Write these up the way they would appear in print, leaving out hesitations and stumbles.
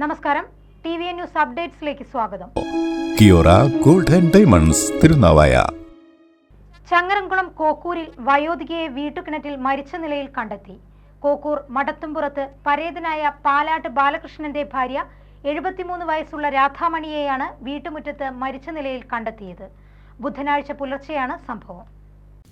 നമസ്കാരം, TVN news അപ്ഡേറ്റ്സിലേക്ക് സ്വാഗതം. Kiora gold and diamonds Thirunavaya. Changaramkulam കോക്കൂരിൽ വയോധികയെ വീട്ടുകിണറ്റിൽ മരിച്ച നിലയിൽ കണ്ടെത്തി. കോക്കൂർ മടത്തുംപുറത്ത് പരേതനായ പാലാട്ട് ബാലകൃഷ്ണന്റെ ഭാര്യ 73 വയസ്സുള്ള രാധാമണിയെയാണ് വീട്ടുമുറ്റത്ത് മരിച്ച നിലയിൽ കണ്ടെത്തിയത്. ബുധനാഴ്ച പുലർച്ചെയാണ് സംഭവം.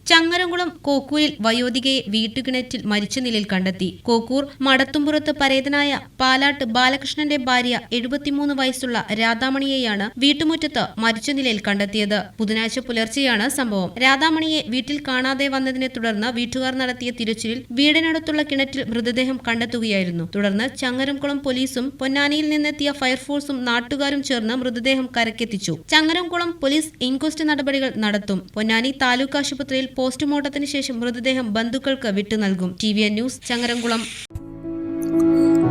ചങ്ങരംകുളം കോക്കൂരിൽ വയോധികയെ വീട്ടുകിണറ്റിൽ മരിച്ച നിലയിൽ കണ്ടെത്തി. കോക്കൂർ മടത്തുംപുറത്ത് പരേതനായ പാലാട്ട് ബാലകൃഷ്ണന്റെ ഭാര്യ 73 വയസ്സുള്ള രാധാമണിയെയാണ് വീട്ടുമുറ്റത്ത് മരിച്ച നിലയിൽ കണ്ടെത്തിയത്. ബുധനാഴ്ച പുലർച്ചെയാണ് സംഭവം. രാധാമണിയെ വീട്ടിൽ കാണാതെ വന്നതിനെ തുടർന്ന് വീട്ടുകാർ നടത്തിയ തിരച്ചിലിൽ വീടിനടുത്തുള്ള കിണറ്റിൽ മൃതദേഹം കണ്ടെത്തുകയായിരുന്നു. തുടർന്ന് ചങ്ങരംകുളം പോലീസും പൊന്നാനിയിൽ നിന്നെത്തിയ ഫയർഫോഴ്സും നാട്ടുകാരും ചേർന്ന് മൃതദേഹം കരക്കെത്തിച്ചു. ചങ്ങരംകുളം പോലീസ് ഇൻക്വസ്റ്റ് നടപടികൾ നടത്തും. പൊന്നാനി താലൂക്ക് ആശുപത്രിയിൽ പോസ്റ്റ്മോർട്ടത്തിന് ശേഷം മൃതദേഹം ബന്ധുക്കൾക്ക് വിട്ടു നൽകും. TVN news Changaramkulam.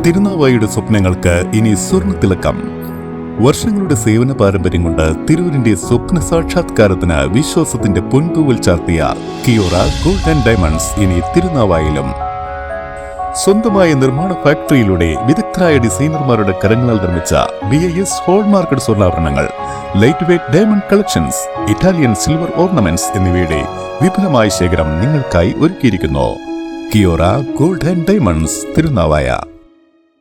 തിരുനാവായയുടെ സ്വപ്നങ്ങൾക്ക് ഇനി സ്വർണ്ണത്തിളക്കം. വർഷങ്ങളുടെ സേവന പാരമ്പര്യം കൊണ്ട് തിരൂരിന്റെ സ്വപ്ന സാക്ഷാത്കാരത്തിന് വിശ്വാസത്തിന്റെ പൊൻതൂവൽ ചാർത്തിയ കിയോറ ഗോൾഡ് ആൻഡ് ഡയമണ്ട്സ് ഇനി തിരുനാവായിലും. സ്വന്തമായ നിർമ്മാണ ഫാക്ടറിയിലൂടെ വിദഗ്ധരായ ഡിസൈനർമാരുടെ കരങ്ങളാൽ നിർമ്മിച്ച BIS ഹോൾമാർക്കഡ് സ്വർണ്ണാഭരണങ്ങൾ, light weight diamond collections, Italian silver ornaments എന്നിവയുടെ വിപുലമായ ശേഖരം നിങ്ങൾക്കായി ഒരുക്കിയിരിക്കുന്നു. Kiora gold and diamonds Thirunavaya.